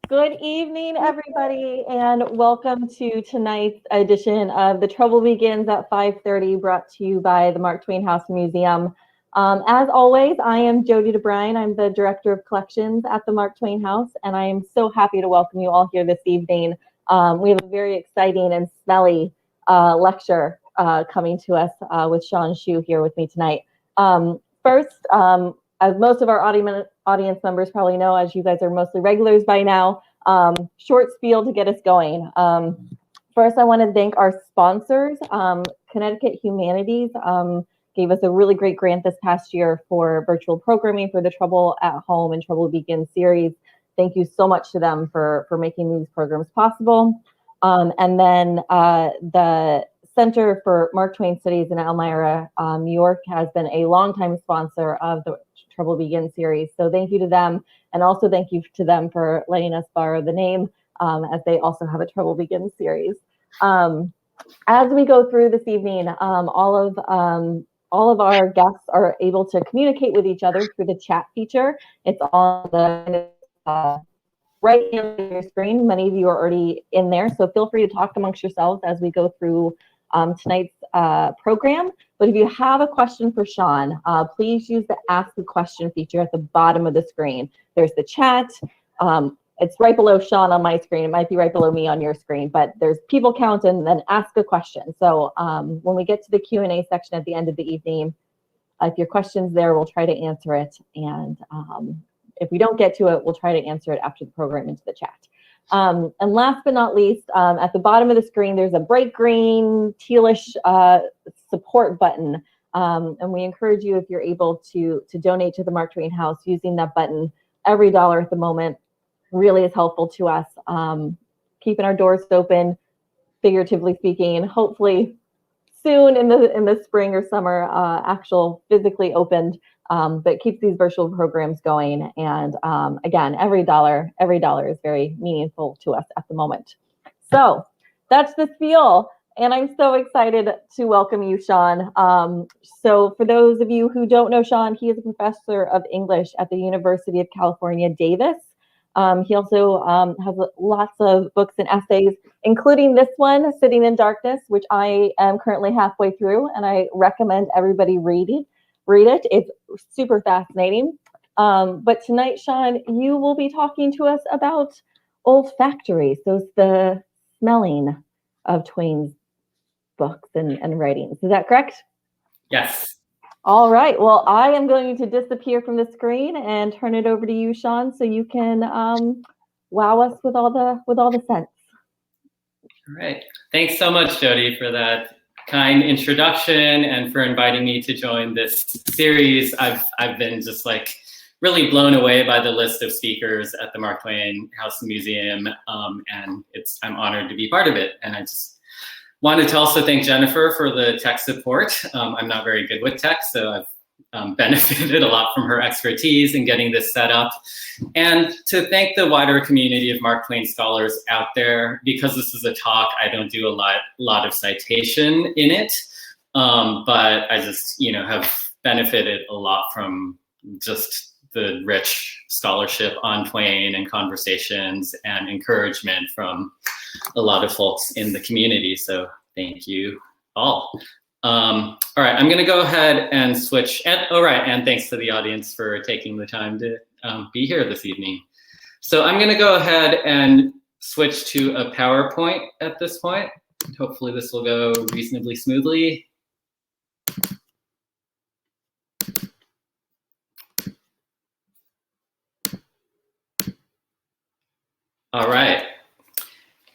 Good evening, everybody, and welcome to tonight's edition of The Trouble Begins at 5:30, brought to you by the Mark Twain House Museum. As always, I am Jody DeBrine. I'm the Director of Collections at the Mark Twain House, and I am so happy to welcome you all here this evening. We have a very exciting and smelly lecture coming to us with Hsuan Hsu here with me tonight. First, as most of our audience members probably know, as you guys are mostly regulars by now, short spiel to get us going. First, I want to thank our sponsors. Connecticut Humanities gave us a really great grant this past year for virtual programming for the Trouble at Home and Trouble Begins series. Thank you so much to them for making these programs possible. And then the Center for Mark Twain Studies in Elmira, New York, has been a longtime sponsor of the Trouble Begins series. So thank you to them, and also thank you to them for letting us borrow the name, as they also have a Trouble Begins series. As we go through this evening, all of our guests are able to communicate with each other through the chat feature. It's on the right hand of your screen. Many of you are already in there, so feel free to talk amongst yourselves as we go through tonight's program. But if you have a question for Hsuan, please use the Ask a Question feature at the bottom of the screen. There's the chat. It's right below Hsuan on my screen. It might be right below me on your screen, but there's people count and then ask a question. So when we get to the Q&A section at the end of the evening, if your question's there, we'll try to answer it. And if we don't get to it, we'll try to answer it after the program into the chat. And last but not least, at the bottom of the screen, there's a bright green, tealish support button. And we encourage you, if you're able to donate to the Mark Twain House using that button. Every dollar at the moment really is helpful to us, keeping our doors open, figuratively speaking. Hopefully soon in the spring or summer, actual physically opened, but keeps these virtual programs going. And again, every dollar is very meaningful to us at the moment. So that's the spiel. And I'm so excited to welcome you, Hsuan. So for those of you who don't know Hsuan, he is a professor of English at the University of California, Davis. He also has lots of books and essays, including this one, Sitting in Darkness, which I am currently halfway through, and I recommend everybody read it. It's super fascinating. But tonight, Hsuan, you will be talking to us about olfactory, so it's the smelling of Twain's books and writings. Is that correct? Yes. All right. Well, I am going to disappear from the screen and turn it over to you, Hsuan, so you can wow us with all the scents. All right. Thanks so much, Jody, for that kind introduction and for inviting me to join this series. I've been just like really blown away by the list of speakers at the Mark Twain House Museum, and I'm honored to be part of it. And I just wanted to also thank Jennifer for the tech support. I'm not very good with tech, so I've benefited a lot from her expertise in getting this set up. And to thank the wider community of Mark Twain scholars out there. Because this is a talk, I don't do a lot of citation in it, but I just have benefited a lot from just the rich scholarship on Twain and conversations and encouragement from a lot of folks in the community. So thank you all. All right, I'm gonna go ahead and switch. And thanks to the audience for taking the time to be here this evening. So I'm gonna go ahead and switch to a PowerPoint at this point. Hopefully this will go reasonably smoothly. All right.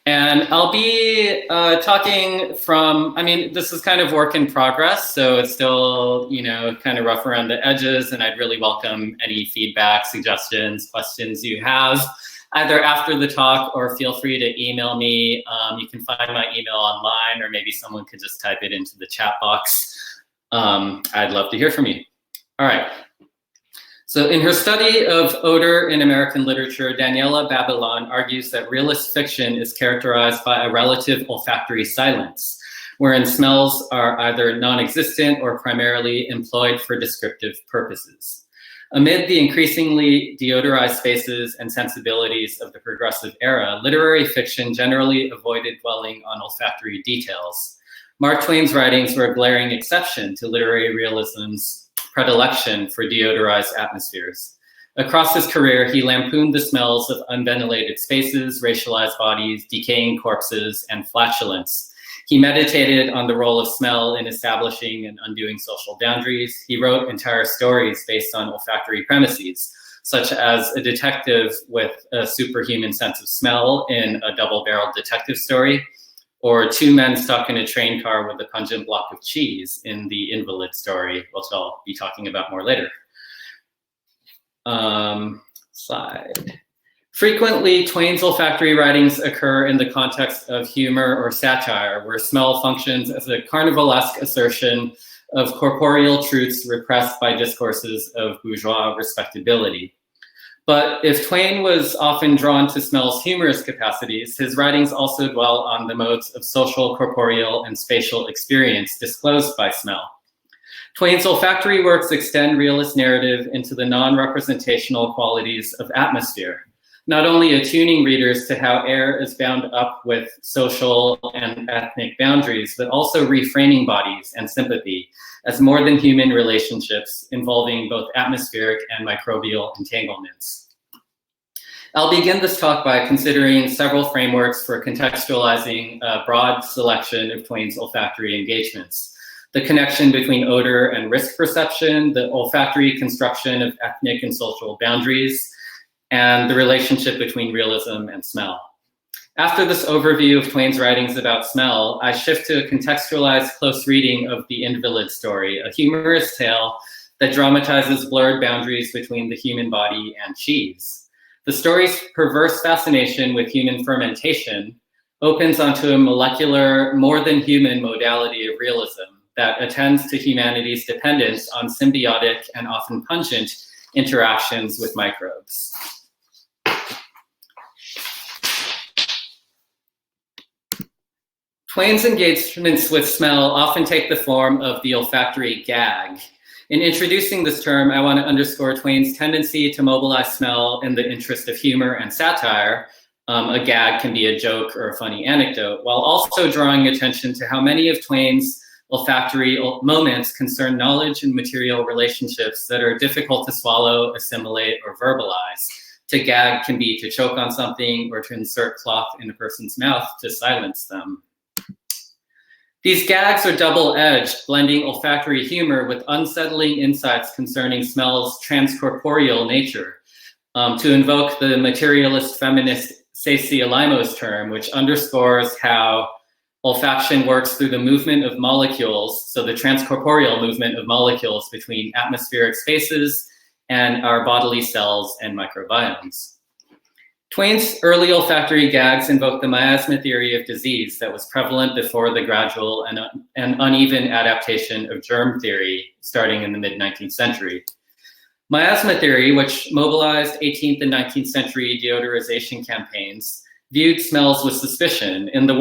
And I'll be talking from, this is kind of work in progress, so it's still, kind of rough around the edges, and I'd really welcome any feedback, suggestions, questions you have, either after the talk or feel free to email me. You can find my email online, or maybe someone could just type it into the chat box. I'd love to hear from you. All right. So in her study of odor in American literature, Daniela Babylon argues that realist fiction is characterized by a relative olfactory silence, wherein smells are either non-existent or primarily employed for descriptive purposes. Amid the increasingly deodorized spaces and sensibilities of the progressive era, literary fiction generally avoided dwelling on olfactory details. Mark Twain's writings were a glaring exception to literary realism's predilection for deodorized atmospheres. Across his career, he lampooned the smells of unventilated spaces, racialized bodies, decaying corpses, and flatulence. He meditated on the role of smell in establishing and undoing social boundaries. He wrote entire stories based on olfactory premises, such as a detective with a superhuman sense of smell in a double-barreled detective story, or two men stuck in a train car with a pungent block of cheese in the Invalid story, which I'll be talking about more later. Slide. Frequently, Twain's olfactory writings occur in the context of humor or satire, where smell functions as a carnivalesque assertion of corporeal truths repressed by discourses of bourgeois respectability. But if Twain was often drawn to smell's humorous capacities, his writings also dwell on the modes of social, corporeal, and spatial experience disclosed by smell. Twain's olfactory works extend realist narrative into the non-representational qualities of atmosphere, not only attuning readers to how air is bound up with social and ethnic boundaries, but also reframing bodies and sympathy as more than human relationships involving both atmospheric and microbial entanglements. I'll begin this talk by considering several frameworks for contextualizing a broad selection of Twain's olfactory engagements: the connection between odor and risk perception, the olfactory construction of ethnic and social boundaries, and the relationship between realism and smell. After this overview of Twain's writings about smell, I shift to a contextualized close reading of the Invalid story, a humorous tale that dramatizes blurred boundaries between the human body and cheese. The story's perverse fascination with human fermentation opens onto a molecular, more than human modality of realism that attends to humanity's dependence on symbiotic and often pungent interactions with microbes. Twain's engagements with smell often take the form of the olfactory gag. In introducing this term, I want to underscore Twain's tendency to mobilize smell in the interest of humor and satire. A gag can be a joke or a funny anecdote, while also drawing attention to how many of Twain's olfactory moments concern knowledge and material relationships that are difficult to swallow, assimilate, or verbalize. To gag can be to choke on something or to insert cloth in a person's mouth to silence them. These gags are double-edged, blending olfactory humor with unsettling insights concerning smell's transcorporeal nature. To invoke the materialist feminist Ceci Alimo's term, which underscores how olfaction works through the movement of molecules, so the transcorporeal movement of molecules between atmospheric spaces and our bodily cells and microbiomes. Twain's early olfactory gags invoke the miasma theory of disease that was prevalent before the gradual and uneven adaptation of germ theory starting in the mid-19th century. Miasma theory, which mobilized 18th and 19th century deodorization campaigns, viewed smells with suspicion. In the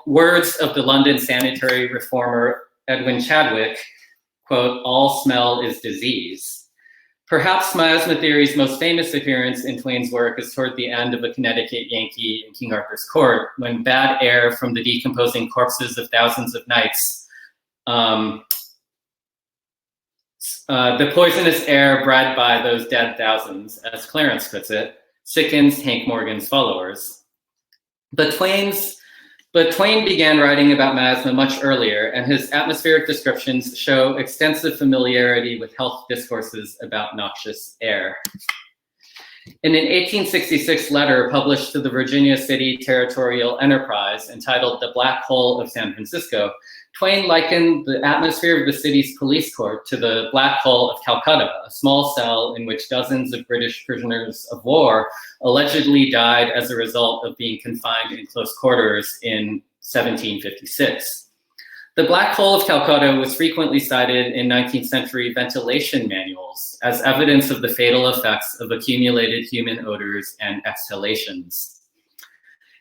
words of the London sanitary reformer Edwin Chadwick, quote, "all smell is disease." Perhaps miasma theory's most famous appearance in Twain's work is toward the end of A Connecticut Yankee in King Arthur's Court, when bad air from the decomposing corpses of thousands of knights, the poisonous air bred by those dead thousands, as Clarence puts it, sickens Hank Morgan's followers. But Twain began writing about miasma much earlier, and his atmospheric descriptions show extensive familiarity with health discourses about noxious air. In an 1866 letter published to the Virginia City Territorial Enterprise entitled "The Black Hole of San Francisco," Twain likened the atmosphere of the city's police court to the Black Hole of Calcutta, a small cell in which dozens of British prisoners of war allegedly died as a result of being confined in close quarters in 1756. The Black Hole of Calcutta was frequently cited in 19th century ventilation manuals as evidence of the fatal effects of accumulated human odors and exhalations.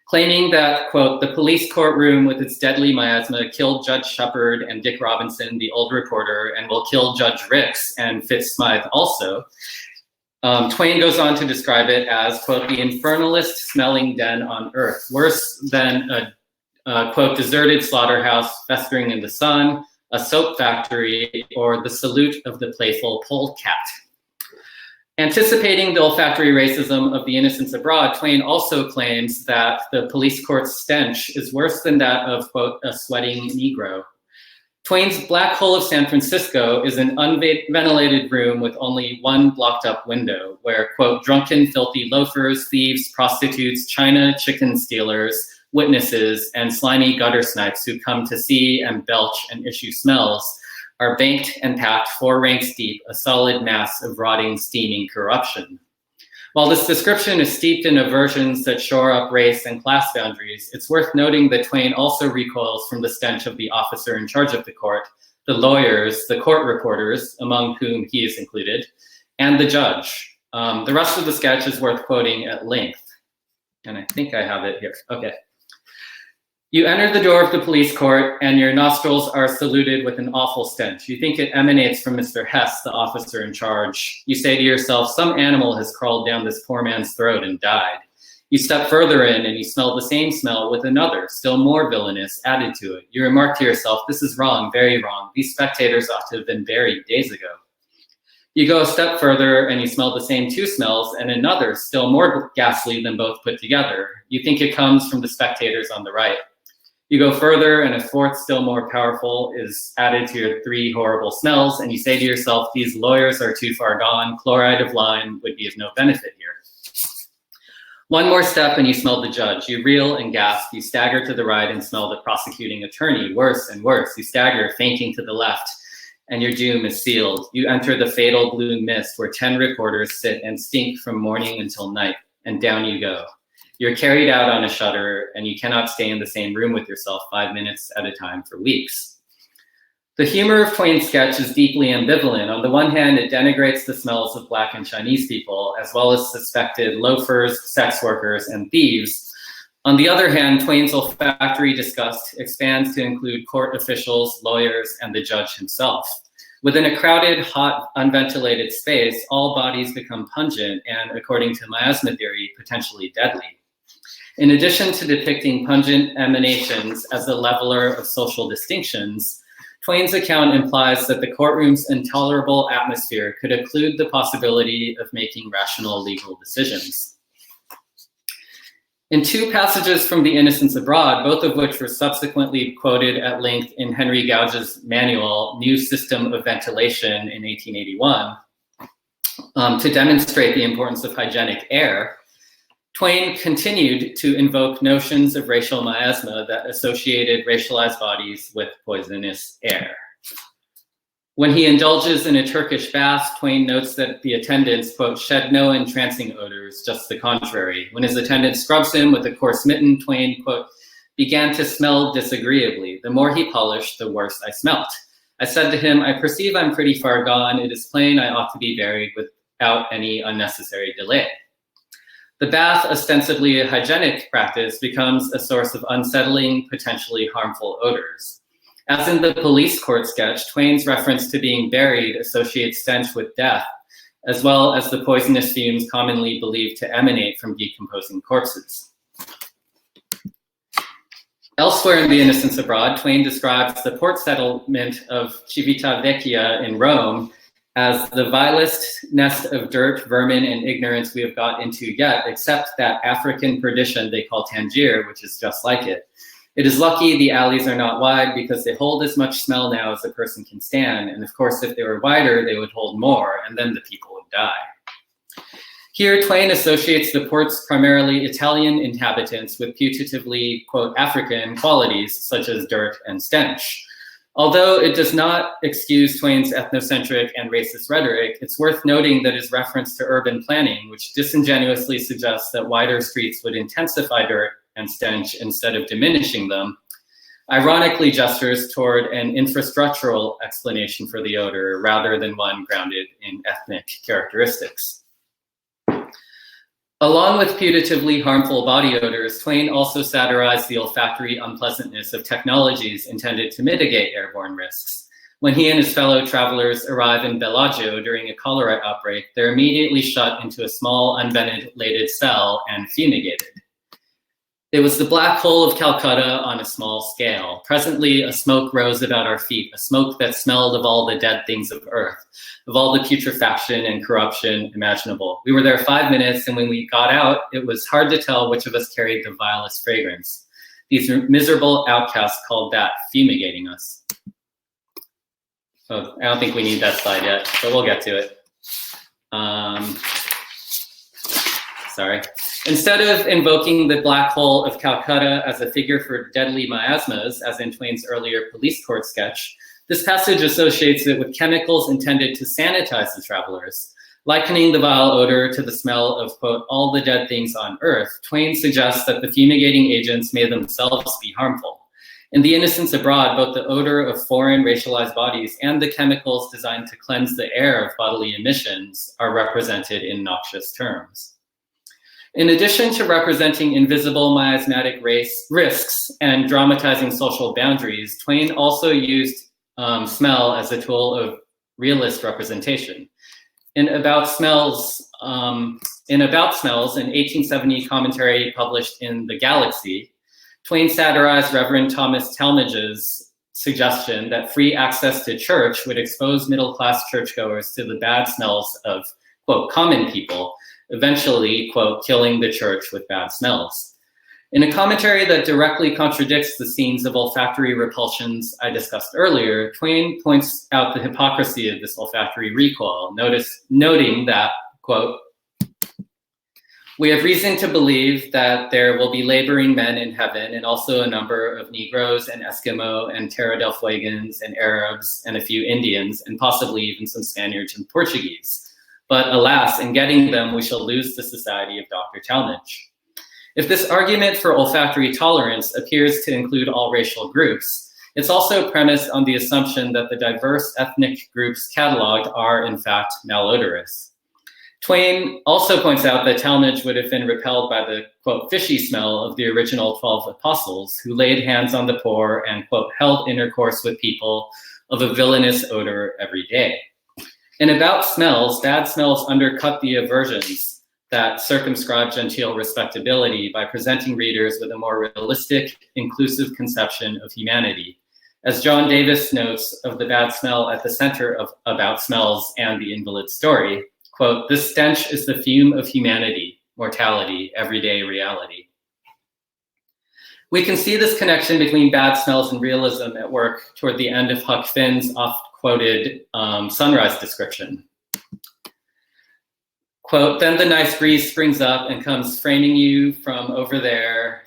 Claiming that, quote, "the police courtroom with its deadly miasma killed Judge Shepard and Dick Robinson, the old reporter, and will kill Judge Ricks and Fitz Smythe also," Twain goes on to describe it as, quote, the infernalist smelling den on earth, worse than a quote, deserted slaughterhouse festering in the sun, a soap factory, or the salute of the playful polecat. Anticipating the olfactory racism of the Innocents Abroad, Twain also claims that the police court's stench is worse than that of, quote, a sweating Negro. Twain's Black Hole of San Francisco is an unventilated room with only one blocked up window where, quote, drunken, filthy loafers, thieves, prostitutes, China chicken stealers, witnesses, and slimy gutter snipes who come to see and belch and issue smells are banked and packed 4 ranks deep, a solid mass of rotting, steaming corruption. While this description is steeped in aversions that shore up race and class boundaries, it's worth noting that Twain also recoils from the stench of the officer in charge of the court, the lawyers, the court reporters, among whom he is included, and the judge. The rest of the sketch is worth quoting at length. And I think I have it here. Okay. You enter the door of the police court and your nostrils are saluted with an awful stench. You think it emanates from Mr. Hess, the officer in charge. You say to yourself, some animal has crawled down this poor man's throat and died. You step further in and you smell the same smell with another, still more villainous, added to it. You remark to yourself, this is wrong, very wrong. These spectators ought to have been buried days ago. You go a step further and you smell the same 2 smells and another, still more ghastly than both put together. You think it comes from the spectators on the right. You go further and a 4th, still more powerful, is added to your 3 horrible smells, and you say to yourself, these lawyers are too far gone, chloride of lime would be of no benefit here. One more step and you smell the judge. You reel and gasp, you stagger to the right and smell the prosecuting attorney, worse and worse. You stagger, fainting to the left, and your doom is sealed. You enter the fatal blue mist where 10 reporters sit and stink from morning until night, and down you go. You're carried out on a shutter and you cannot stay in the same room with yourself 5 minutes at a time for weeks. The humor of Twain's sketch is deeply ambivalent. On the one hand, it denigrates the smells of Black and Chinese people, as well as suspected loafers, sex workers, and thieves. On the other hand, Twain's olfactory disgust expands to include court officials, lawyers, and the judge himself. Within a crowded, hot, unventilated space, all bodies become pungent and, according to miasma theory, potentially deadly. In addition to depicting pungent emanations as a leveler of social distinctions, Twain's account implies that the courtroom's intolerable atmosphere could occlude the possibility of making rational legal decisions. In 2 passages from The Innocents Abroad, both of which were subsequently quoted at length in Henry Gouge's manual, New System of Ventilation in 1881, to demonstrate the importance of hygienic air, Twain continued to invoke notions of racial miasma that associated racialized bodies with poisonous air. When he indulges in a Turkish bath, Twain notes that the attendants, quote, shed no entrancing odors, just the contrary. When his attendant scrubs him with a coarse mitten, Twain, quote, began to smell disagreeably. The more he polished, the worse I smelt. I said to him, I perceive I'm pretty far gone. It is plain I ought to be buried without any unnecessary delay. The bath, ostensibly a hygienic practice, becomes a source of unsettling, potentially harmful odors. As in the police court sketch, Twain's reference to being buried associates stench with death, as well as the poisonous fumes commonly believed to emanate from decomposing corpses. Elsewhere in The Innocents Abroad, Twain describes the port settlement of Civitavecchia in Rome as the vilest nest of dirt, vermin, and ignorance we have got into yet, except that African perdition they call Tangier, which is just like it. It is lucky the alleys are not wide because they hold as much smell now as a person can stand. And of course, if they were wider, they would hold more, and then the people would die. Here, Twain associates the port's primarily Italian inhabitants with putatively, quote, African qualities, such as dirt and stench. Although it does not excuse Twain's ethnocentric and racist rhetoric, it's worth noting that his reference to urban planning, which disingenuously suggests that wider streets would intensify dirt and stench instead of diminishing them, ironically gestures toward an infrastructural explanation for the odor rather than one grounded in ethnic characteristics. Along with putatively harmful body odors, Twain also satirized the olfactory unpleasantness of technologies intended to mitigate airborne risks. When he and his fellow travelers arrive in Bellagio during a cholera outbreak, they're immediately shut into a small, unventilated cell and fumigated. It was the black hole of Calcutta on a small scale. Presently, a smoke rose about our feet, a smoke that smelled of all the dead things of Earth, of all the putrefaction and corruption imaginable. We were there 5 minutes, and when we got out, it was hard to tell which of us carried the vilest fragrance. These miserable outcasts called that fumigating us. Oh, I don't think we need that slide yet, but we'll get to it. Sorry. Instead of invoking the black hole of Calcutta as a figure for deadly miasmas, as in Twain's earlier police court sketch, this passage associates it with chemicals intended to sanitize the travelers. Likening the vile odor to the smell of, quote, all the dead things on Earth, Twain suggests that the fumigating agents may themselves be harmful. In The Innocents Abroad, both the odor of foreign racialized bodies and the chemicals designed to cleanse the air of bodily emissions are represented in noxious terms. In addition to representing invisible miasmatic risks and dramatizing social boundaries, Twain also used smell as a tool of realist representation. In About Smells, an 1870 commentary published in The Galaxy, Twain satirized Reverend Thomas Talmage's suggestion that free access to church would expose middle-class churchgoers to the bad smells of, quote, common people, eventually, quote, killing the church with bad smells. In a commentary that directly contradicts the scenes of olfactory repulsions I discussed earlier, Twain points out the hypocrisy of this olfactory recoil, noting that, quote, we have reason to believe that there will be laboring men in heaven and also a number of Negroes and Eskimo and Terra del Fuegans and Arabs and a few Indians and possibly even some Spaniards and Portuguese. But alas, in getting them, we shall lose the society of Dr. Talmage. If this argument for olfactory tolerance appears to include all racial groups, it's also premised on the assumption that the diverse ethnic groups cataloged are, in fact, malodorous. Twain also points out that Talmage would have been repelled by the, quote, fishy smell of the original 12 apostles who laid hands on the poor and, quote, held intercourse with people of a villainous odor every day. And About Smells, bad smells undercut the aversions that circumscribe genteel respectability by presenting readers with a more realistic, inclusive conception of humanity. As John Davis notes of the bad smell at the center of About Smells and the Invalid story, quote, this stench is the fume of humanity, mortality, everyday reality. We can see this connection between bad smells and realism at work toward the end of Huck Finn's oft-quoted sunrise description. Quote, then the nice breeze springs up and comes fanning you from over there,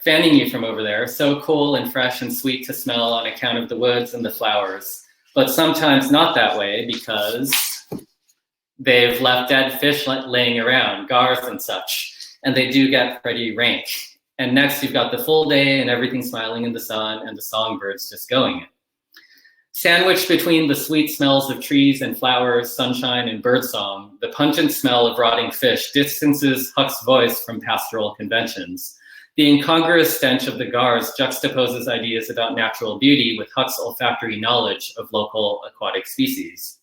so cool and fresh and sweet to smell on account of the woods and the flowers, but sometimes not that way because they've left dead fish laying around, gars and such, and they do get pretty rank. And next you've got the full day and everything smiling in the sun and the songbirds just going. Sandwiched between the sweet smells of trees and flowers, sunshine and birdsong, the pungent smell of rotting fish distances Huck's voice from pastoral conventions. The incongruous stench of the gars juxtaposes ideas about natural beauty with Huck's olfactory knowledge of local aquatic species.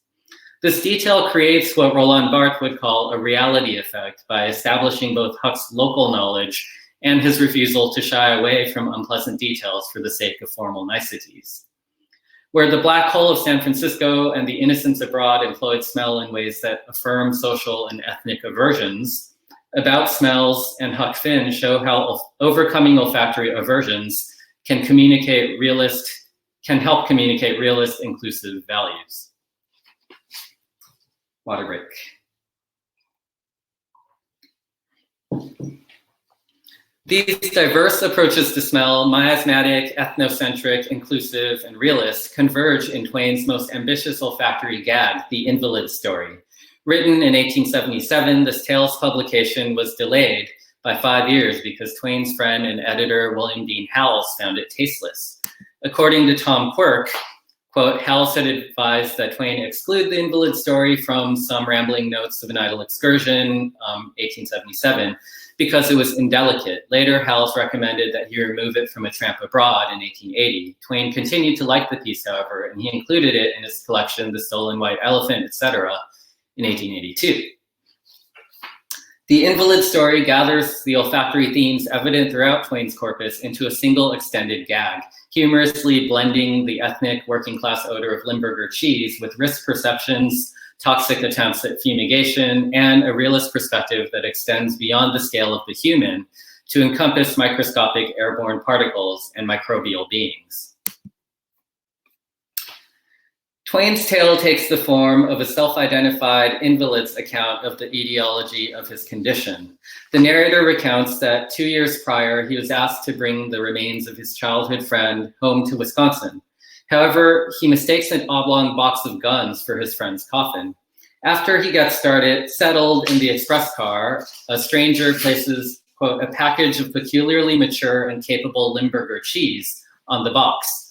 This detail creates what Roland Barthes would call a reality effect by establishing both Huck's local knowledge and his refusal to shy away from unpleasant details for the sake of formal niceties. Where the black hole of San Francisco and the Innocents Abroad employed smell in ways that affirm social and ethnic aversions, About Smells and Huck Finn show how overcoming olfactory aversions can help communicate realist, inclusive values. Water break. These diverse approaches to smell, miasmatic, ethnocentric, inclusive, and realist, converge in Twain's most ambitious olfactory gag, the Invalid story. Written in 1877, this tale's publication was delayed by 5 years because Twain's friend and editor William Dean Howells found it tasteless. According to Tom Quirk, quote, Howells had advised that Twain exclude the Invalid story from some rambling notes of an idle excursion, 1877, because it was indelicate. Later, Howells recommended that he remove it from A Tramp Abroad in 1880. Twain continued to like the piece, however, and he included it in his collection, The Stolen White Elephant, etc., in 1882. The Invalid story gathers the olfactory themes evident throughout Twain's corpus into a single extended gag, humorously blending the ethnic working class odor of Limburger cheese with risk perceptions, toxic attempts at fumigation, and a realist perspective that extends beyond the scale of the human to encompass microscopic airborne particles and microbial beings. Twain's tale takes the form of a self-identified invalid's account of the etiology of his condition. The narrator recounts that 2 years prior, he was asked to bring the remains of his childhood friend home to Wisconsin. However, he mistakes an oblong box of guns for his friend's coffin. After he gets settled in the express car, a stranger places, quote, a package of peculiarly mature and capable Limburger cheese on the box.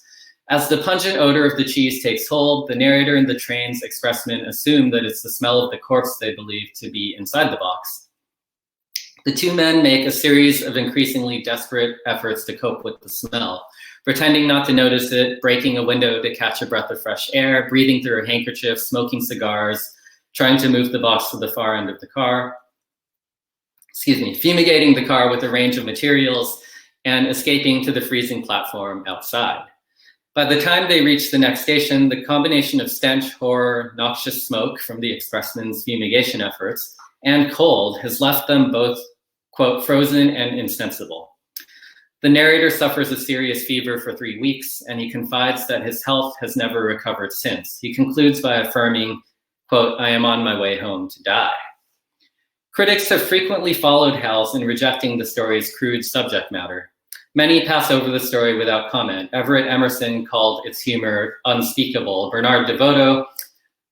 As the pungent odor of the cheese takes hold, the narrator and the train's expressmen assume that it's the smell of the corpse they believe to be inside the box. The two men make a series of increasingly desperate efforts to cope with the smell, pretending not to notice it, breaking a window to catch a breath of fresh air, breathing through a handkerchief, smoking cigars, trying to move the box to the far end of the car, fumigating the car with a range of materials, and escaping to the freezing platform outside. By the time they reach the next station, the combination of stench, horror, noxious smoke from the expressmen's fumigation efforts, and cold has left them both, quote, frozen and insensible. The narrator suffers a serious fever for 3 weeks, and he confides that his health has never recovered since. He concludes by affirming, quote, I am on my way home to die. Critics have frequently followed Howells in rejecting the story's crude subject matter. Many pass over the story without comment. Everett Emerson called its humor unspeakable. Bernard DeVoto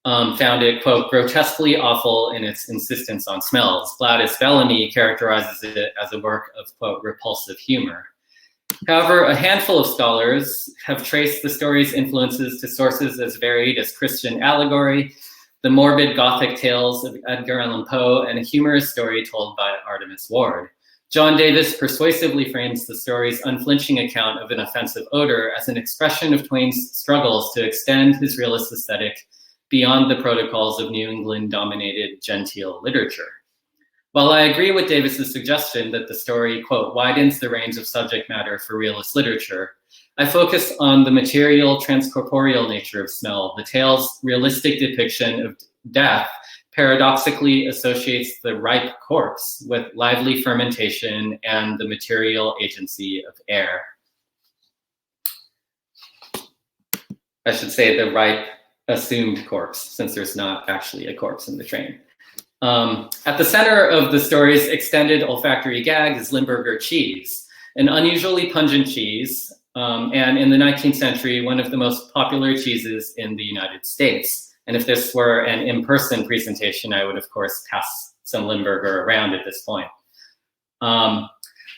found it, quote, grotesquely awful in its insistence on smells. Gladys Bellamy characterizes it as a work of, quote, repulsive humor. However, a handful of scholars have traced the story's influences to sources as varied as Christian allegory, the morbid Gothic tales of Edgar Allan Poe, and a humorous story told by Artemus Ward. John Davis persuasively frames the story's unflinching account of an offensive odor as an expression of Twain's struggles to extend his realist aesthetic beyond the protocols of New England-dominated genteel literature. While I agree with Davis's suggestion that the story, quote, widens the range of subject matter for realist literature, I focus on the material, transcorporeal nature of smell. The tale's realistic depiction of death paradoxically associates the ripe corpse with lively fermentation and the material agency of air. I should say the ripe assumed corpse, since there's not actually a corpse in the train. At the center of the story's extended olfactory gag is Limburger cheese, an unusually pungent cheese, and in the 19th century, one of the most popular cheeses in the United States. And if this were an in-person presentation, I would, of course, pass some Limburger around at this point.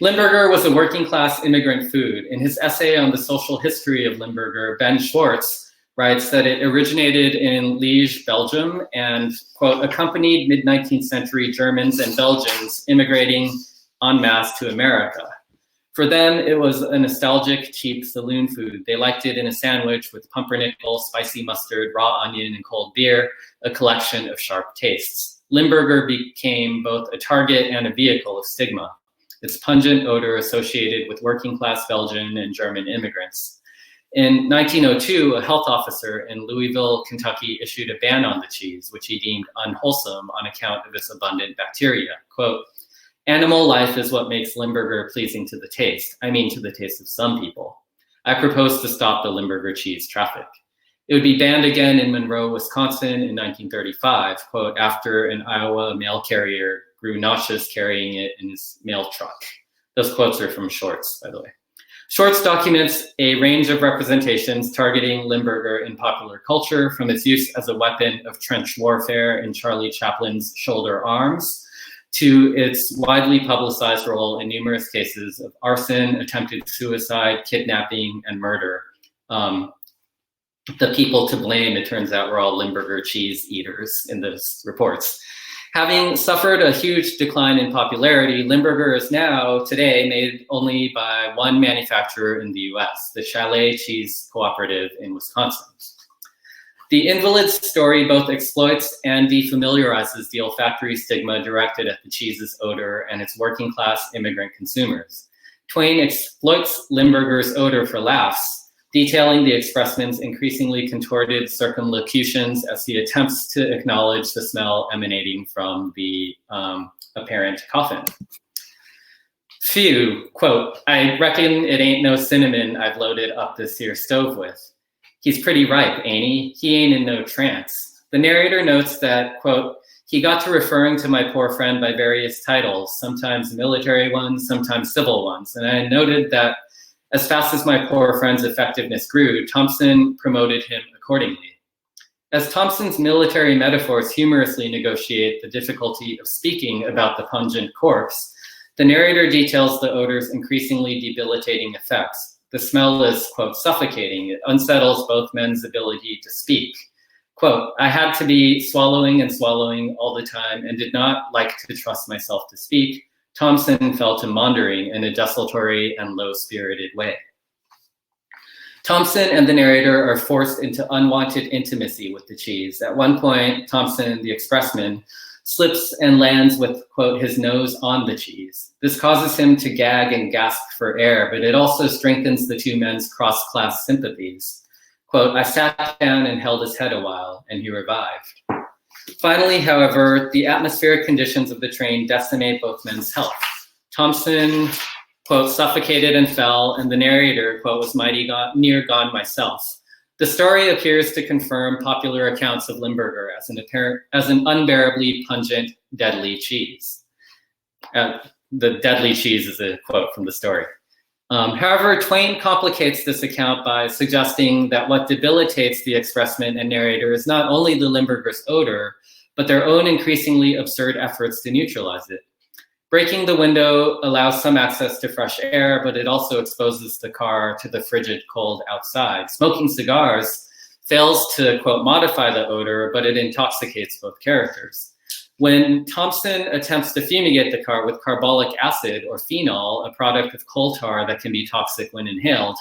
Limburger was a working-class immigrant food. In his essay on the social history of Limburger, Ben Schwartz writes that it originated in Liège, Belgium, and, quote, accompanied mid-19th century Germans and Belgians immigrating en masse to America. For them, it was a nostalgic, cheap saloon food. They liked it in a sandwich with pumpernickel, spicy mustard, raw onion, and cold beer, a collection of sharp tastes. Limburger became both a target and a vehicle of stigma, its pungent odor associated with working-class Belgian and German immigrants. In 1902, a health officer in Louisville, Kentucky, issued a ban on the cheese, which he deemed unwholesome on account of its abundant bacteria. Quote, animal life is what makes Limburger pleasing to the taste. I mean, to the taste of some people. I propose to stop the Limburger cheese traffic. It would be banned again in Monroe, Wisconsin in 1935, quote, after an Iowa mail carrier grew nauseous carrying it in his mail truck. Those quotes are from Schwartz, by the way. Schwartz documents a range of representations targeting Limburger in popular culture, from its use as a weapon of trench warfare in Charlie Chaplin's Shoulder Arms, to its widely publicized role in numerous cases of arson, attempted suicide, kidnapping, and murder. The people to blame, it turns out, were all Limburger cheese eaters in those reports. Having suffered a huge decline in popularity, Limburger is now, today, made only by one manufacturer in the US, the Chalet Cheese Cooperative in Wisconsin. The Invalid story both exploits and defamiliarizes the olfactory stigma directed at the cheese's odor and its working class immigrant consumers. Twain exploits Limburger's odor for laughs, detailing the expressman's increasingly contorted circumlocutions as he attempts to acknowledge the smell emanating from the apparent coffin. Phew, quote, I reckon it ain't no cinnamon I've loaded up this here stove with. He's pretty ripe, ain't he? He ain't in no trance. The narrator notes that, quote, he got to referring to my poor friend by various titles, sometimes military ones, sometimes civil ones. And I noted that as fast as my poor friend's effectiveness grew, Thompson promoted him accordingly. As Thompson's military metaphors humorously negotiate the difficulty of speaking about the pungent corpse, the narrator details the odor's increasingly debilitating effects. The smell is, quote, suffocating. It unsettles both men's ability to speak. Quote, I had to be swallowing and swallowing all the time and did not like to trust myself to speak. Thompson fell to maundering in a desultory and low-spirited way. Thompson and the narrator are forced into unwanted intimacy with the cheese. At one point, Thompson, the expressman, slips and lands with, quote, his nose on the cheese. This causes him to gag and gasp for air, but it also strengthens the two men's cross-class sympathies. Quote, I sat down and held his head a while, and he revived. Finally, however, the atmospheric conditions of the train decimate both men's health. Thompson, quote, suffocated and fell, and the narrator, quote, was near gone myself. The story appears to confirm popular accounts of Limburger as an unbearably pungent, deadly cheese. The deadly cheese is a quote from the story. However, Twain complicates this account by suggesting that what debilitates the expressman and narrator is not only the Limburger's odor, but their own increasingly absurd efforts to neutralize it. Breaking the window allows some access to fresh air, but it also exposes the car to the frigid cold outside. Smoking cigars fails to, quote, modify the odor, but it intoxicates both characters. When Thompson attempts to fumigate the car with carbolic acid or phenol, a product of coal tar that can be toxic when inhaled,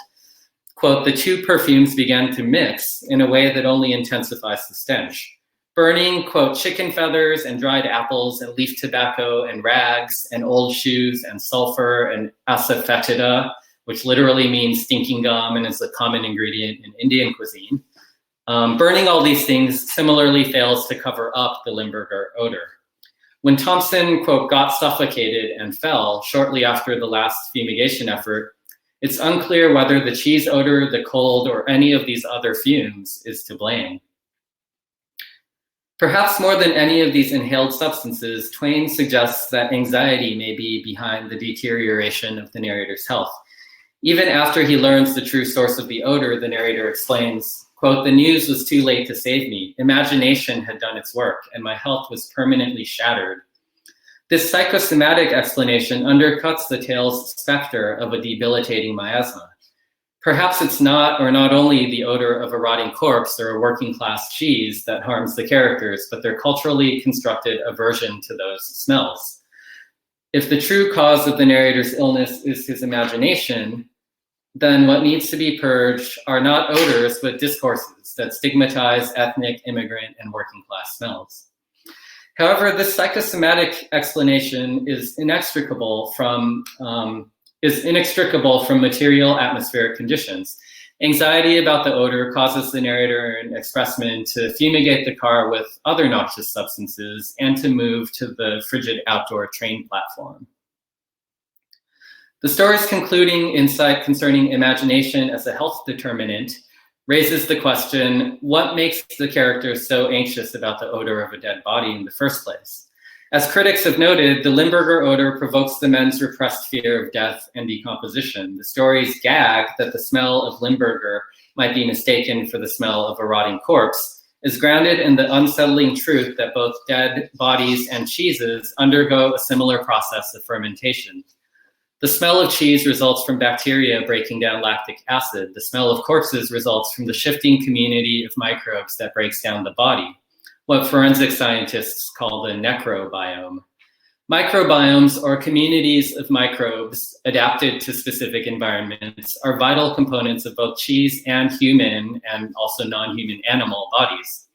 quote, the two perfumes began to mix in a way that only intensifies the stench. Burning, quote, chicken feathers and dried apples and leaf tobacco and rags and old shoes and sulfur and asafoetida, which literally means stinking gum and is a common ingredient in Indian cuisine. Burning all these things similarly fails to cover up the Limburger odor. When Thompson, quote, got suffocated and fell shortly after the last fumigation effort, it's unclear whether the cheese odor, the cold, or any of these other fumes is to blame. Perhaps more than any of these inhaled substances, Twain suggests that anxiety may be behind the deterioration of the narrator's health. Even after he learns the true source of the odor, the narrator explains, quote, the news was too late to save me. Imagination had done its work, and my health was permanently shattered. This psychosomatic explanation undercuts the tale's specter of a debilitating miasma. Perhaps it's not only the odor of a rotting corpse or a working-class cheese that harms the characters, but their culturally constructed aversion to those smells. If the true cause of the narrator's illness is his imagination, then what needs to be purged are not odors, but discourses that stigmatize ethnic, immigrant, and working-class smells. However, this psychosomatic explanation is inextricable from material atmospheric conditions. Anxiety about the odor causes the narrator and expressman to fumigate the car with other noxious substances and to move to the frigid outdoor train platform. The story's concluding insight concerning imagination as a health determinant raises the question, what makes the characters so anxious about the odor of a dead body in the first place? As critics have noted, the Limburger odor provokes the men's repressed fear of death and decomposition. The story's gag that the smell of Limburger might be mistaken for the smell of a rotting corpse is grounded in the unsettling truth that both dead bodies and cheeses undergo a similar process of fermentation. The smell of cheese results from bacteria breaking down lactic acid. The smell of corpses results from the shifting community of microbes that breaks down the body. what forensic scientists call the necrobiome. Microbiomes, or communities of microbes adapted to specific environments, are vital components of both cheese and human and also non-human animal bodies.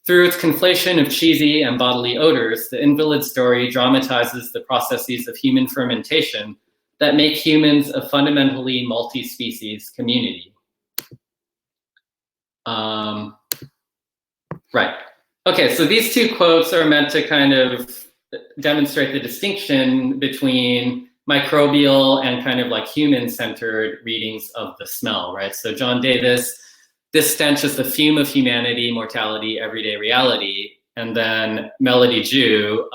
Through its conflation of cheesy and bodily odors, the Invalid story dramatizes the processes of human fermentation that make humans a fundamentally multi-species community. Right. Okay, so these two quotes are meant to kind of demonstrate the distinction between microbial and kind of like human-centered readings of the smell, right? So John Davis, this stench is the fume of humanity, mortality, everyday reality. And then Melody Jew,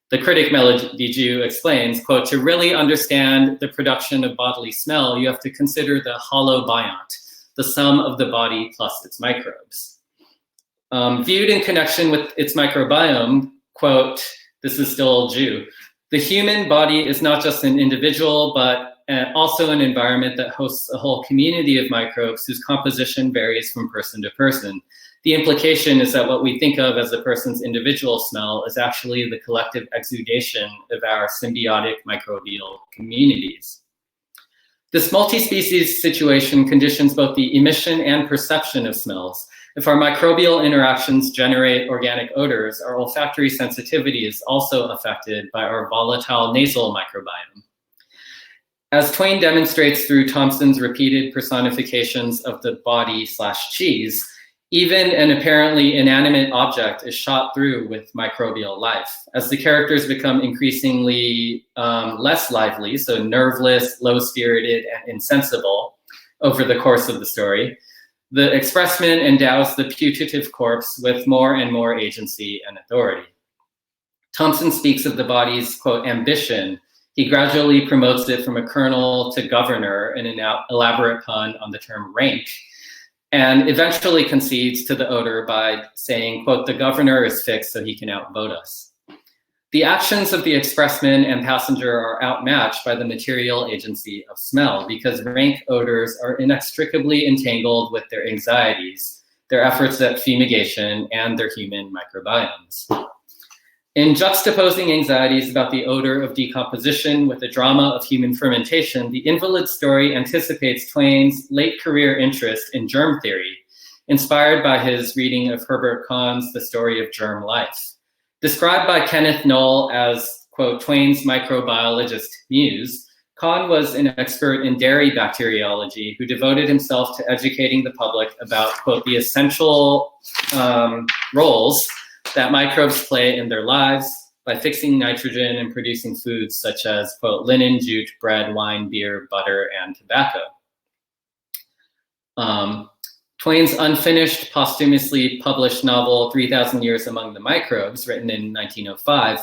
the critic Melody Jew explains, quote, to really understand the production of bodily smell, you have to consider the holobiont, the sum of the body plus its microbes. Viewed in connection with its microbiome, quote, this is still Jew, the human body is not just an individual, but also an environment that hosts a whole community of microbes whose composition varies from person to person. The implication is that what we think of as a person's individual smell is actually the collective exudation of our symbiotic microbial communities. This multi-species situation conditions both the emission and perception of smells. If our microbial interactions generate organic odors, our olfactory sensitivity is also affected by our volatile nasal microbiome. As Twain demonstrates through Thompson's repeated personifications of the body/cheese, even an apparently inanimate object is shot through with microbial life. As the characters become increasingly less lively, so nerveless, low-spirited, and insensible over the course of the story, the expressman endows the putative corpse with more and more agency and authority. Thompson speaks of the body's, quote, ambition. He gradually promotes it from a colonel to governor in an elaborate pun on the term rank, and eventually concedes to the odor by saying, quote, the governor is fixed so he can outvote us. The actions of the expressman and passenger are outmatched by the material agency of smell because rank odors are inextricably entangled with their anxieties, their efforts at fumigation, and their human microbiomes. In juxtaposing anxieties about the odor of decomposition with the drama of human fermentation, the Invalid story anticipates Twain's late career interest in germ theory, inspired by his reading of Herbert Kahn's The Story of Germ Life. Described by Kenneth Knoll as, quote, Twain's microbiologist muse, Kahn was an expert in dairy bacteriology who devoted himself to educating the public about, quote, the essential roles that microbes play in their lives by fixing nitrogen and producing foods such as, quote, linen, jute, bread, wine, beer, butter, and tobacco. Twain's unfinished, posthumously published novel, 3,000 Years Among the Microbes, written in 1905,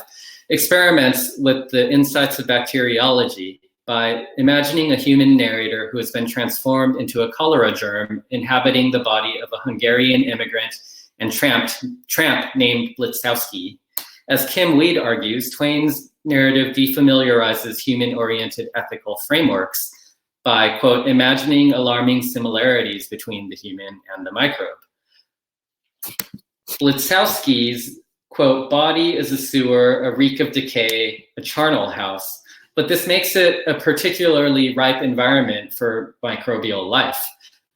experiments with the insights of bacteriology by imagining a human narrator who has been transformed into a cholera germ inhabiting the body of a Hungarian immigrant and tramp named Blitzowski. As Kim Weed argues, Twain's narrative defamiliarizes human-oriented ethical frameworks by, quote, imagining alarming similarities between the human and the microbe. Blitzowski's, quote, body is a sewer, a reek of decay, a charnel house, but this makes it a particularly ripe environment for microbial life.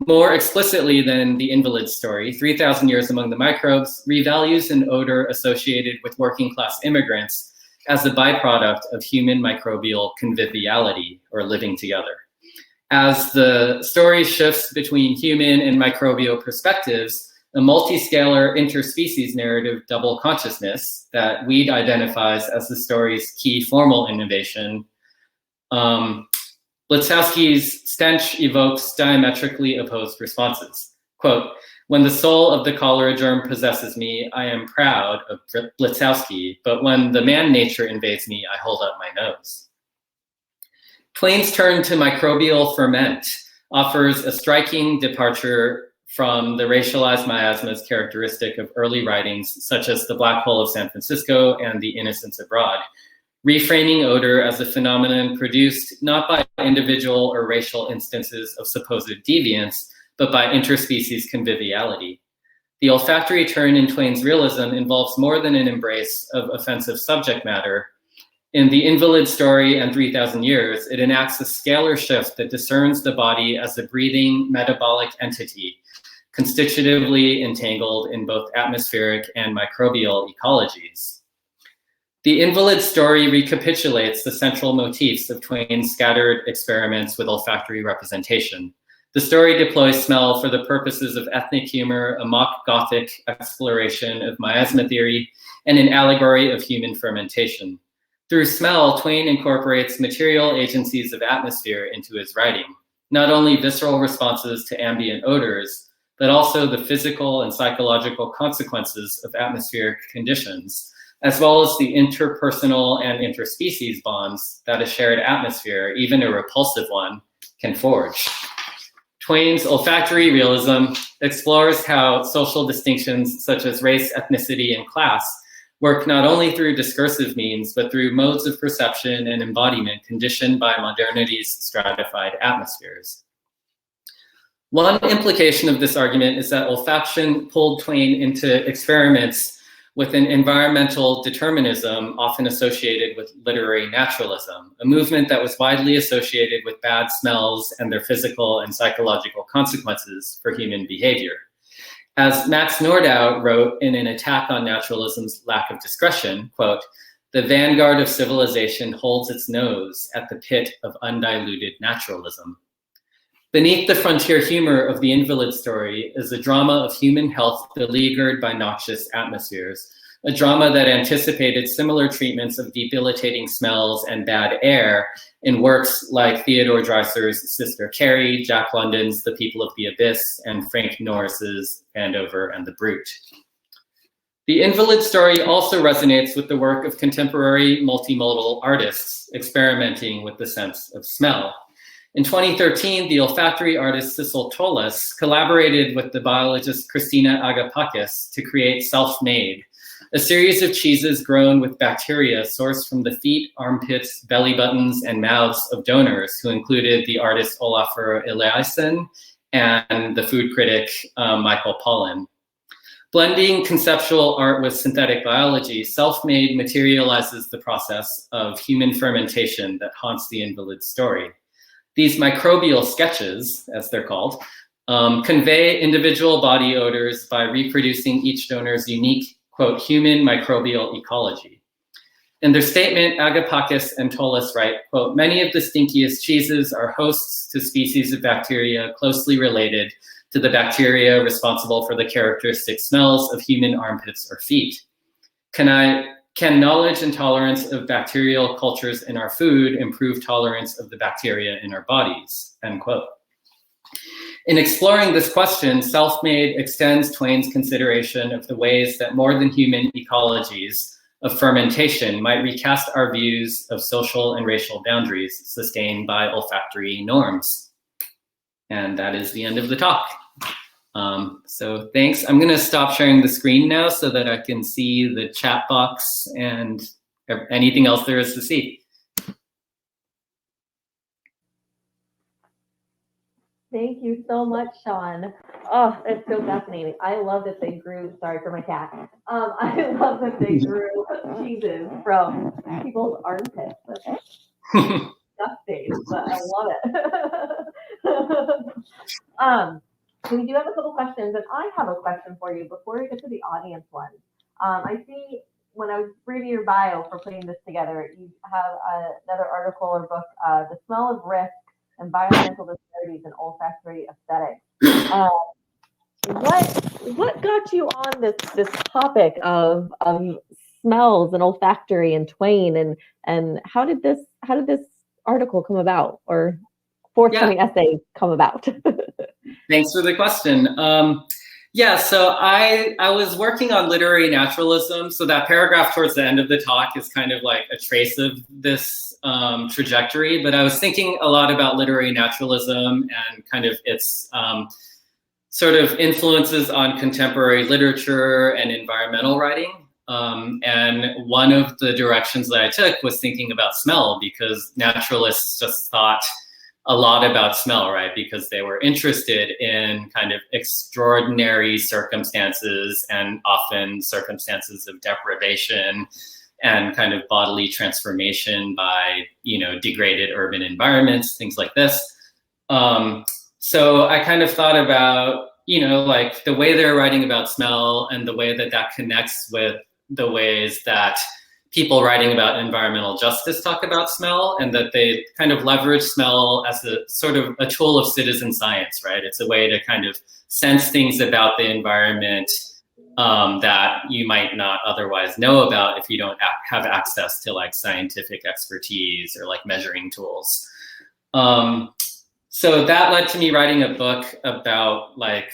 More explicitly than the Invalid story, 3,000 Years Among the Microbes revalues an odor associated with working-class immigrants as a byproduct of human microbial conviviality, or living together. As the story shifts between human and microbial perspectives, a multi-scalar interspecies narrative double consciousness that Weed identifies as the story's key formal innovation, Blitzowski's stench evokes diametrically opposed responses. Quote, when the soul of the cholera germ possesses me, I am proud of Blitzowski, but when the man nature invades me, I hold up my nose. Twain's turn to microbial ferment offers a striking departure from the racialized miasmas characteristic of early writings, such as The Black Hole of San Francisco and The Innocents Abroad, reframing odor as a phenomenon produced not by individual or racial instances of supposed deviance, but by interspecies conviviality. The olfactory turn in Twain's realism involves more than an embrace of offensive subject matter. In The Invalid Story and 3,000 Years, it enacts a scalar shift that discerns the body as a breathing metabolic entity, constitutively entangled in both atmospheric and microbial ecologies. The Invalid Story recapitulates the central motifs of Twain's scattered experiments with olfactory representation. The story deploys smell for the purposes of ethnic humor, a mock Gothic exploration of miasma theory, and an allegory of human fermentation. Through smell, Twain incorporates material agencies of atmosphere into his writing, not only visceral responses to ambient odors, but also the physical and psychological consequences of atmospheric conditions, as well as the interpersonal and interspecies bonds that a shared atmosphere, even a repulsive one, can forge. Twain's olfactory realism explores how social distinctions such as race, ethnicity, and class work not only through discursive means, but through modes of perception and embodiment conditioned by modernity's stratified atmospheres. One implication of this argument is that olfaction pulled Twain into experiments with an environmental determinism often associated with literary naturalism, a movement that was widely associated with bad smells and their physical and psychological consequences for human behavior. As Max Nordau wrote in an attack on naturalism's lack of discretion, quote, "The vanguard of civilization holds its nose at the pit of undiluted naturalism." Beneath the frontier humor of the Invalid Story is a drama of human health beleaguered by noxious atmospheres, a drama that anticipated similar treatments of debilitating smells and bad air in works like Theodore Dreiser's Sister Carrie, Jack London's The People of the Abyss, and Frank Norris's Andover and the Brute. The Invalid Story also resonates with the work of contemporary multimodal artists experimenting with the sense of smell. In 2013, the olfactory artist Sissel Tolles collaborated with the biologist Christina Agapakis to create Self-Made, a series of cheeses grown with bacteria sourced from the feet, armpits, belly buttons, and mouths of donors, who included the artist Olafur Eliasson and the food critic Michael Pollan. Blending conceptual art with synthetic biology, Self-Made materializes the process of human fermentation that haunts the Invalid Story. These microbial sketches, as they're called, convey individual body odors by reproducing each donor's unique, quote, human microbial ecology. In their statement, Agapakis and Tolles write, quote, "Many of the stinkiest cheeses are hosts to species of bacteria closely related to the bacteria responsible for the characteristic smells of human armpits or feet. Can knowledge and tolerance of bacterial cultures in our food improve tolerance of the bacteria in our bodies?" End quote. In exploring this question, Self-Made extends Twain's consideration of the ways that more than human ecologies of fermentation might recast our views of social and racial boundaries sustained by olfactory norms. And that is the end of the talk. So thanks. I'm going to stop sharing the screen now so that I can see the chat box and anything else there is to see. Thank you so much, Sean. Oh, it's so fascinating. I love that they grew, sorry for my cat. I love that they grew cheeses from people's armpits. That's disgusting, but I love it. So we do have a couple questions, and I have a question for you before we get to the audience one. I see when I was reading your bio for putting this together, you have another article or book, The Smell of Risk, Environmental Disparities in Olfactory Aesthetics. What got you on this topic of smells and olfactory and Twain, and how did this article come about, or forthcoming essay come about? Thanks for the question. So I was working on literary naturalism. So that paragraph towards the end of the talk is kind of like a trace of this trajectory. But I was thinking a lot about literary naturalism and kind of its sort of influences on contemporary literature and environmental writing. And one of the directions that I took was thinking about smell, because naturalists just thought a lot about smell, right? Because they were interested in kind of extraordinary circumstances and often circumstances of deprivation and kind of bodily transformation by, degraded urban environments, things like this. So I kind of thought about, like the way they're writing about smell and the way that that connects with the ways that people writing about environmental justice talk about smell, and that they kind of leverage smell as a sort of a tool of citizen science, right? It's a way to kind of sense things about the environment that you might not otherwise know about if you don't have access to like scientific expertise or like measuring tools. So that led to me writing a book about like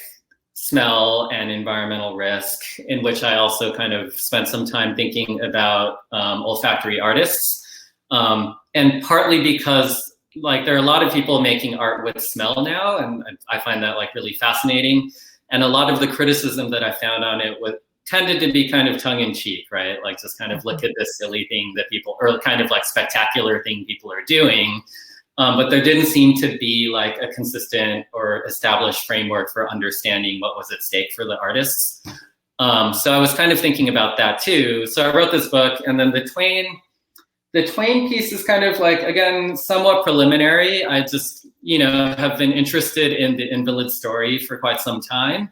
smell and environmental risk, in which I also kind of spent some time thinking about olfactory artists. And partly because like there are a lot of people making art with smell now, and I find that like really fascinating. And a lot of the criticism that I found on it tended to be kind of tongue in cheek, right? Like just kind of look at this silly thing that people, or kind of like spectacular thing people are doing. But there didn't seem to be like a consistent or established framework for understanding what was at stake for the artists. So I was kind of thinking about that too. So I wrote this book, and then the Twain piece is kind of like, again, somewhat preliminary. I just, have been interested in the Invalid story for quite some time.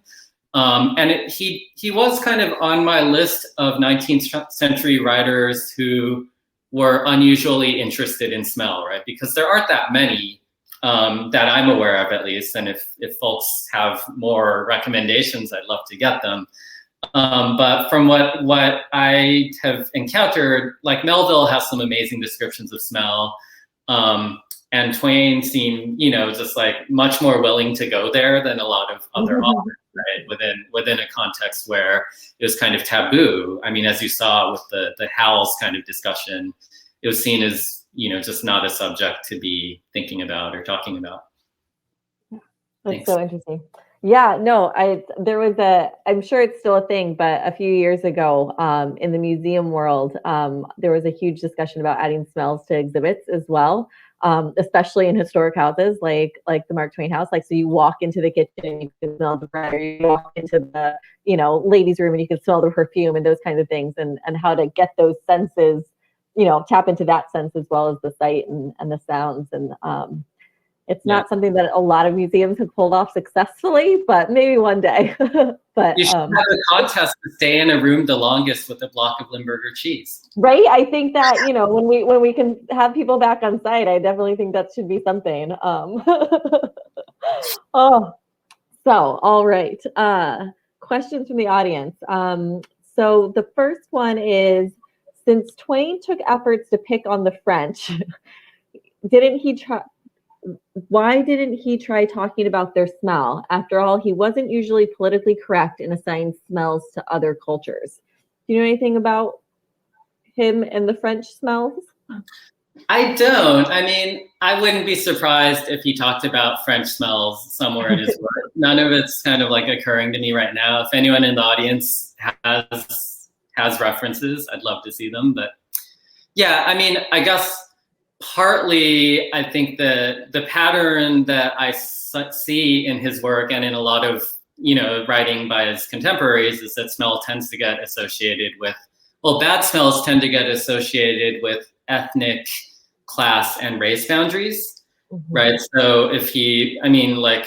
And he was kind of on my list of 19th century writers who were unusually interested in smell, right? Because there aren't that many that I'm aware of, at least. And if folks have more recommendations, I'd love to get them. But from what I have encountered, like Melville has some amazing descriptions of smell. And Twain seemed, just like much more willing to go there than a lot of other authors, right? Within a context where it was kind of taboo. I mean, as you saw with the Howells kind of discussion, it was seen as, just not a subject to be thinking about or talking about. That's Thanks. so interesting. Yeah, no, I'm sure it's still a thing, but a few years ago, in the museum world, there was a huge discussion about adding smells to exhibits as well. Especially in historic houses like the Mark Twain House. Like, so you walk into the kitchen and you can smell the bread, or you walk into the, ladies' room and you can smell the perfume and those kinds of things, and how to get those senses, tap into that sense as well as the sight and the sounds. And it's not something that a lot of museums have pulled off successfully, but maybe one day. But you should have a contest to stay in a room the longest with a block of Limburger cheese. Right. I think that, when we can have people back on site, I definitely think that should be something. All right. Questions from the audience. So the first one is, since Twain took efforts to pick on the French, why didn't he try talking about their smell? After all, he wasn't usually politically correct in assigning smells to other cultures. Do you know anything about him and the French smells? I don't. I mean, I wouldn't be surprised if he talked about French smells somewhere in his work. None of it's kind of like occurring to me right now. If anyone in the audience has references, I'd love to see them. But yeah, I mean, I guess partly, I think the pattern that I see in his work and in a lot of, writing by his contemporaries is that smell tends to get associated with, bad smells tend to get associated with ethnic, class, and race boundaries, right? So if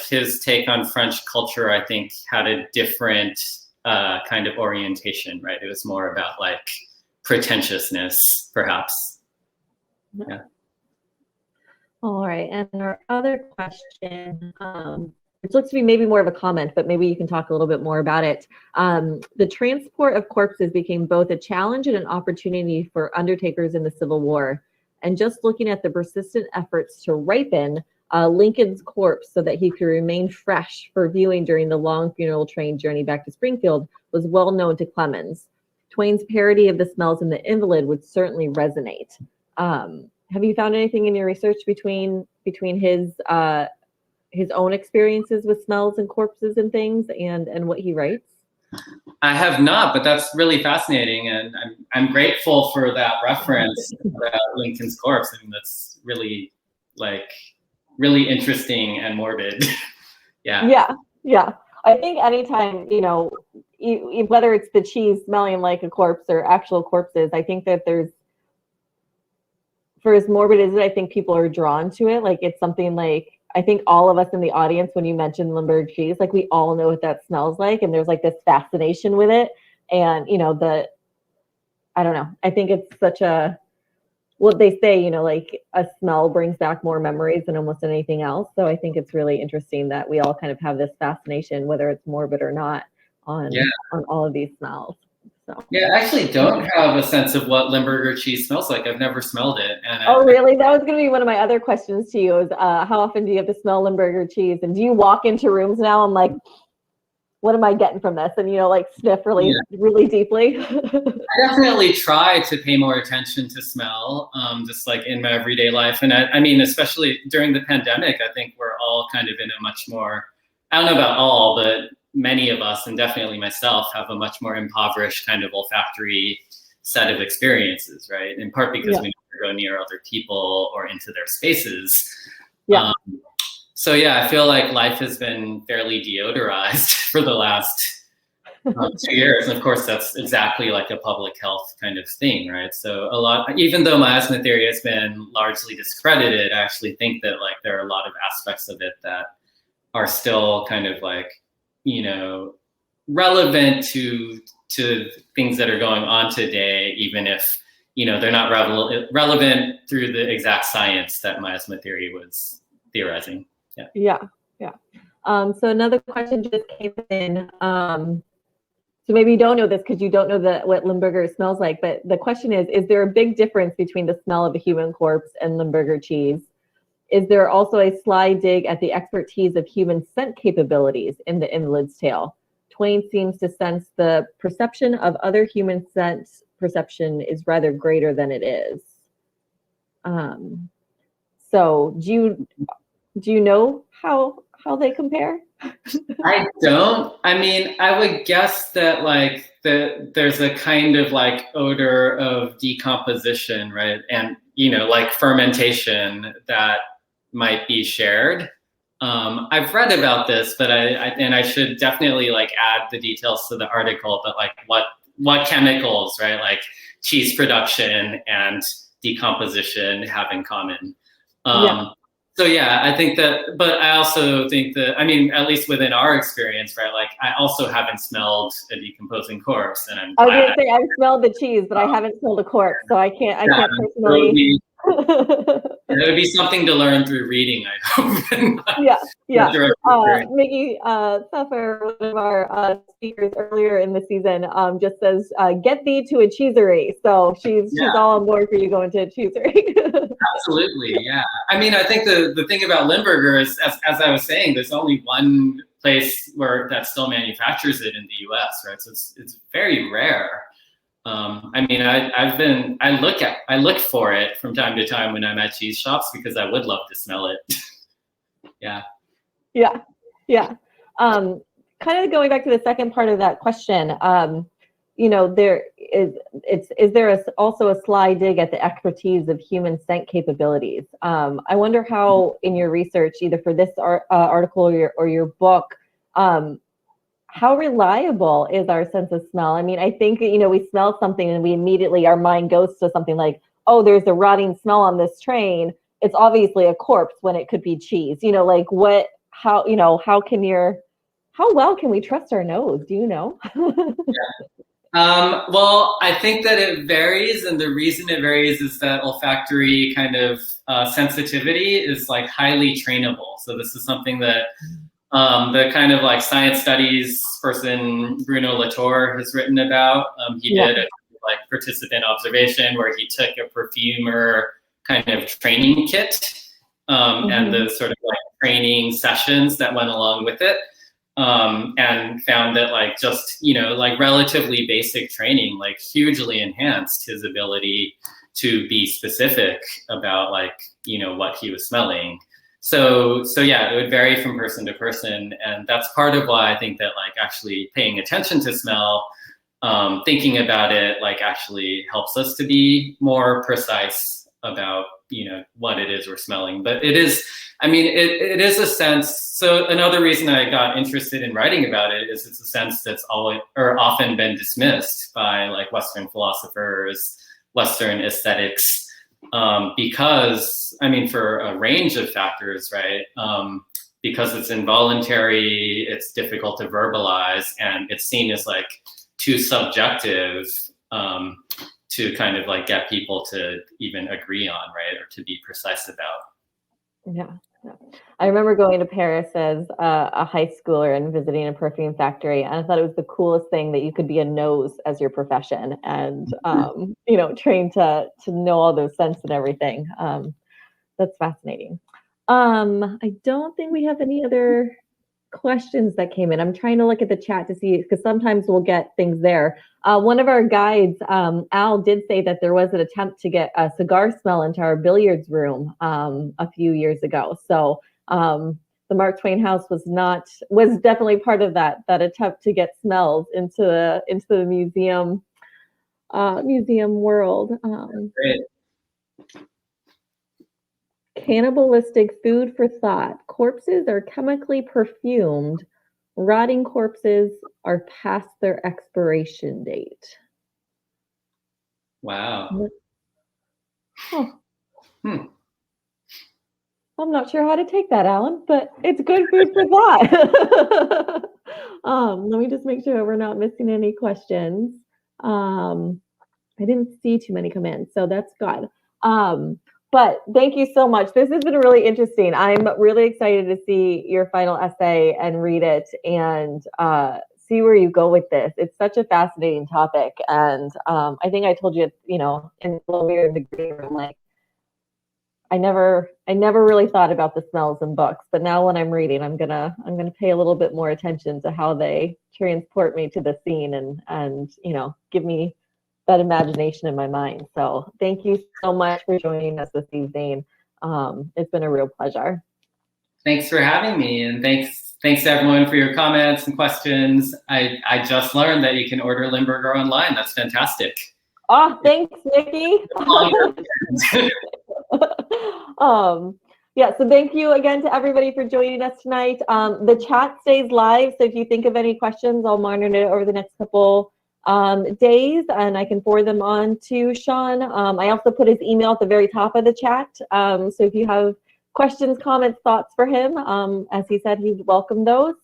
his take on French culture, I think, had a different kind of orientation, right? It was more about like pretentiousness, perhaps. Yeah. All right, and our other question, which looks to be maybe more of a comment, but maybe you can talk a little bit more about it. The transport of corpses became both a challenge and an opportunity for undertakers in the Civil War. And just looking at the persistent efforts to ripen Lincoln's corpse so that he could remain fresh for viewing during the long funeral train journey back to Springfield was well known to Clemens. Twain's parody of the smells in the Invalid would certainly resonate. Have you found anything in your research between his own experiences with smells and corpses and things and what he writes? I have not, but that's really fascinating, and I'm grateful for that reference about Lincoln's corpse. I mean, that's really like really interesting and morbid. Yeah. Yeah, yeah. I think anytime, you know, whether it's the cheese smelling like a corpse or actual corpses, I think that there's, for as morbid as it, I think people are drawn to it. Like it's something like, I think all of us in the audience, when you mentioned Limburger cheese, like we all know what that smells like, and there's like this fascination with it. And you know, I don't know. I think it's such a, what they say, you know, like a smell brings back more memories than almost anything else. So I think it's really interesting that we all kind of have this fascination, whether it's morbid or not, on all of these smells. So. Yeah, I actually don't have a sense of what Limburger cheese smells like. I've never smelled it. And oh, really? That was going to be one of my other questions to you is how often do you have to smell Limburger cheese? And do you walk into rooms now and like, what am I getting from this? And, you know, like sniff really, really deeply. I definitely try to pay more attention to smell, just like in my everyday life. And I mean, especially during the pandemic, I think we're all kind of in a much more, I don't know about all, but many of us, and definitely myself, have a much more impoverished kind of olfactory set of experiences, right? In part because we never go near other people or into their spaces. Yeah. So yeah, I feel like life has been fairly deodorized for the last 2 years. And of course, that's exactly like a public health kind of thing, right? So a lot, even though miasma theory has been largely discredited, I actually think that like there are a lot of aspects of it that are still kind of like, you know, relevant to things that are going on today, even if, you know, they're not relevant through the exact science that miasma theory was theorizing. Yeah. So another question just came in. So maybe you don't know this because you don't know what Limburger smells like, but the question is there a big difference between the smell of a human corpse and Limburger cheese? Is there also a sly dig at the expertise of human scent capabilities in the Invalid's tale? Twain seems to sense the perception of other human scent perception is rather greater than it is. So do you know how they compare? I don't. I mean, I would guess that like there's a kind of like odor of decomposition, right? And you know, like fermentation that might be shared. I've read about this, but I should definitely like add the details to the article. But like what chemicals, right? Like cheese production and decomposition have in common. So yeah, I think that, but I also think that, I mean, at least within our experience, right? Like I also haven't smelled a decomposing corpse, and I was gonna say I've smelled the cheese, but I haven't smelled a corpse, so I can't personally. It would be something to learn through reading, I hope. Mickey Suffer, one of our speakers earlier in the season, just says, "Get thee to a cheesery." So she's all on board for you going to a cheesery. Absolutely, yeah. I mean, I think the thing about Limburger is, as I was saying, there's only one place that still manufactures it in the U.S., right? So it's very rare. I mean, I look for it from time to time when I'm at cheese shops because I would love to smell it. Yeah. Kind of going back to the second part of that question, you know, is there also a sly dig at the expertise of human scent capabilities? I wonder how, in your research, either for this article or your book, how reliable is our sense of smell? I mean, I think, you know, we smell something and we immediately, our mind goes to something like, oh, there's a rotting smell on this train. It's obviously a corpse when it could be cheese. You know, like how well can we trust our nose? Do you know? Well, I think that it varies, and the reason it varies is that olfactory kind of sensitivity is like highly trainable. So this is something that the kind of like science studies person Bruno Latour has written about. He did a like participant observation where he took a perfumer kind of training kit and the sort of like training sessions that went along with it. And found that like just, you know, like relatively basic training, like hugely enhanced his ability to be specific about like, you know, what he was smelling. So yeah, it would vary from person to person. And that's part of why I think that like actually paying attention to smell, thinking about it, like actually helps us to be more precise about, what it is we're smelling. But it is, it is a sense. So another reason I got interested in writing about it is it's a sense that's always or often been dismissed by like Western philosophers, Western aesthetics, because, for a range of factors, right? Because it's involuntary, it's difficult to verbalize, and it's seen as like too subjective to kind of like get people to even agree on, right? Or to be precise about. Yeah. I remember going to Paris as a high schooler and visiting a perfume factory, and I thought it was the coolest thing that you could be a nose as your profession, and trained to know all those scents and everything. That's fascinating. I don't think we have any other questions that came in. I'm trying to look at the chat to see, because sometimes we'll get things there. One of our guides, Al, did say that there was an attempt to get a cigar smell into our billiards room a few years ago. So the Mark Twain House was definitely part of that attempt to get smells into the museum world. Great. Cannibalistic food for thought. Corpses are chemically perfumed. Rotting corpses are past their expiration date. Wow. Huh. I'm not sure how to take that, Alan, but it's good food for thought. Let me just make sure we're not missing any questions. I didn't see too many come in, so that's good. But thank you so much. This has been really interesting. I'm really excited to see your final essay and read it and see where you go with this. It's such a fascinating topic. And I think I told you, when we were in the green room, like, I never really thought about the smells in books, but now when I'm reading, I'm gonna pay a little bit more attention to how they transport me to the scene and give me that imagination in my mind. So thank you so much for joining us this evening. It's been a real pleasure. Thanks for having me, and thanks to everyone for your comments and questions. I just learned that you can order Limburger online. That's fantastic. Oh, thanks, Nikki. Yeah, so thank you again to everybody for joining us tonight. The chat stays live, so if you think of any questions, I'll monitor it over the next couple days, and I can forward them on to Sean. I also put his email at the very top of the chat, so if you have questions, comments, thoughts for him, as he said, he'd welcome those.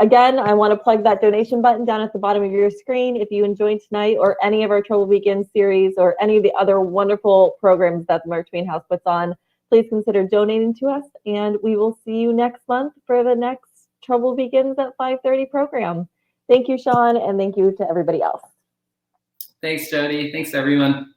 Again, I want to plug that donation button down at the bottom of your screen. If you enjoyed tonight or any of our Trouble Begins series or any of the other wonderful programs that the Mark Twain House puts on, please consider donating to us, and we will see you next month for the next Trouble Begins at 5:30 program. Thank you, Sean, and thank you to everybody else. Thanks, Jody. Thanks, everyone.